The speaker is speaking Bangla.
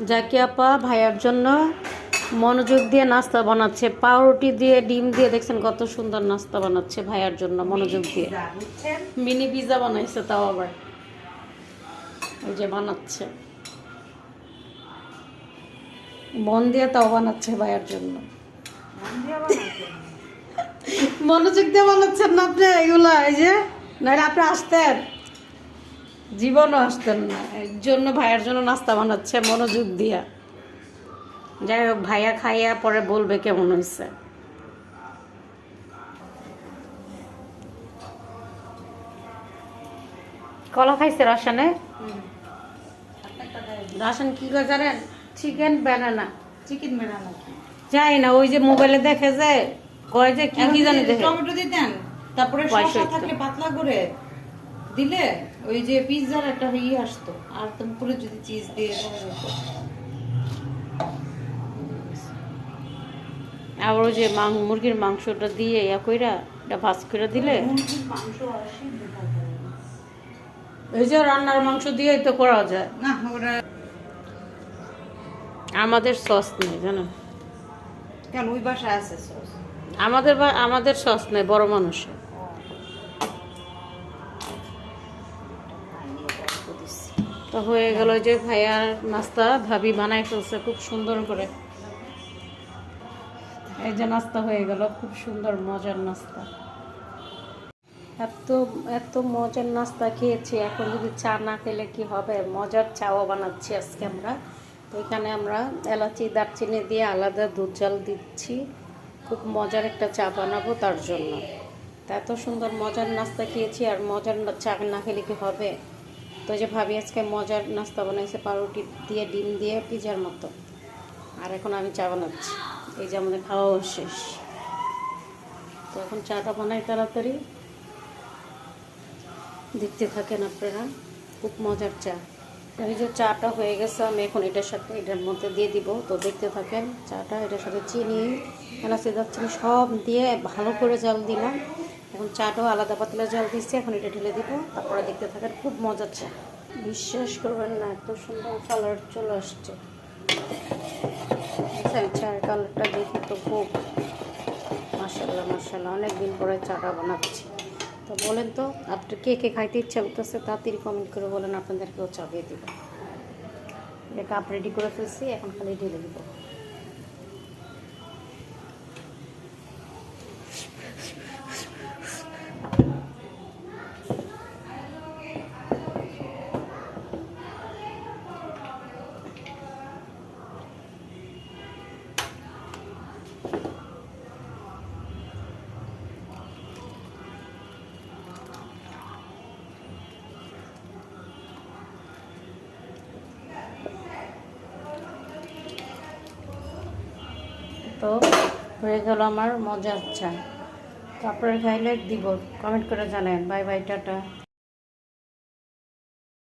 জাকি আপা ভাইয়ার জন্য মনোযোগ দিয়ে নাস্তা বানাচ্ছে, পাউরুটি দিয়ে ডিম দিয়ে। দেখছেন কত সুন্দর নাস্তা বানাচ্ছে ভাইয়ার জন্য মনোযোগ দিয়ে। মিনি পিজা বানাইছে, তাও আবার ওই যে বানাচ্ছে মন দিয়ে, তাও বানাচ্ছে ভাইয়ার জন্য। মনোযোগ দিয়ে বানাচ্ছেন না আপনি এগুলা, এই যে নাহলে আপনি আসতেন, জীবনও আসতেন না। এর জন্য ভাইয়ার জন্য নাস্তা বানাচ্ছে মনোযোগ দিয়া। যাই হোক, ভাইয়া খাইয়া পরে বলবে কেমন হয়েছে। কলা খাইছে রাশানে? রাশান কি করে জানেন? চিকেন বানানা। চিকেন বানানা যাই না, ওই যে মোবাইলে দেখে যে কয় যে কি কি জানি দেখে। টমেটো দিতেন, তারপরে শসা থাকলে পাতলা করে দিলে ওই যে পিৎজার একটা ইয়ে আসতো, আর তুমি পুরো যদি চিজ দিয়ে আবার ওই যে মুরগির মাংসটা দিয়ে ইয়া কইরা এটা ভাজ করে দিলে, এই যে রান্নার মাংস দিয়েই তো করা যায় না। ওরা আমাদের সস নেই জানেন, কেন ওই বাসায় আছে সস? আমাদের সস নেই, বড় মানুষের। তো হয়ে গেল যে ভাইয়ার নাস্তা ভাবি বানাই ফেলছে খুব সুন্দর করে। এই যে নাস্তা হয়ে গেল, খুব সুন্দর মজার নাস্তা। এত এত মজার নাস্তা খেয়েছি, এখন যদি চা না খেলে কি হবে। মজার চাও বানাচ্ছি আজকে আমরা। তো এখানে আমরা এলাচি দারচিনি দিয়ে আলাদা দুধ জাল দিচ্ছি, খুব মজার একটা চা বানাবো তার জন্য। তা এত সুন্দর মজার নাস্তা খেয়েছি, আর মজার চা না খেলে কি হবে। তো যে ভাবি আজকে মজার নাস্তা বানাইছে, পাউরুটি দিয়ে ডিম দিয়ে পিজার মতো। আর এখন আমি চা বানাচ্ছি, এই যে আমাদের খাওয়াও শেষ। তো এখন চাটা বানাই তাড়াতাড়ি, দেখতে থাকেন আপনারা, খুব মজার চা। এই যে চাটা হয়ে গেছে, আমি এখন এটার সাথে এটার মধ্যে দিয়ে দিব। তো দেখতে থাকেন চাটা, এটার সাথে চিনি এলাচি দারচিনি সব দিয়ে ভালো করে জাল দিলাম। এখন চাটাও আলাদা পাতলা জাল দিচ্ছি, এখন এটা ঢেলে দিব। তারপরে দেখতে থাকেন, খুব মজার চা। বিশ্বাস করবেন না, এত সুন্দর কালার চলে আসছে। চায়ের কালারটা দেখি তো খুব মাশাআল্লাহ মাশাআল্লাহ। অনেকদিন পরে চাটা বানাচ্ছি। তো বলেন তো, আপনি কে কে খাইতে ইচ্ছা করতেছে তাড়াতাড়ি কমেন্ট করে বলেন, আপনাদেরকেও চা দিয়ে দিব। এটা কাপ রেডি করে ফেলছি, এখন খালি ঢেলে দিব। তো হয়ে গেল আমার মজার চা। তো আপনারা খাইলে দিব, কমেন্ট করে জানান। Bye bye, tata.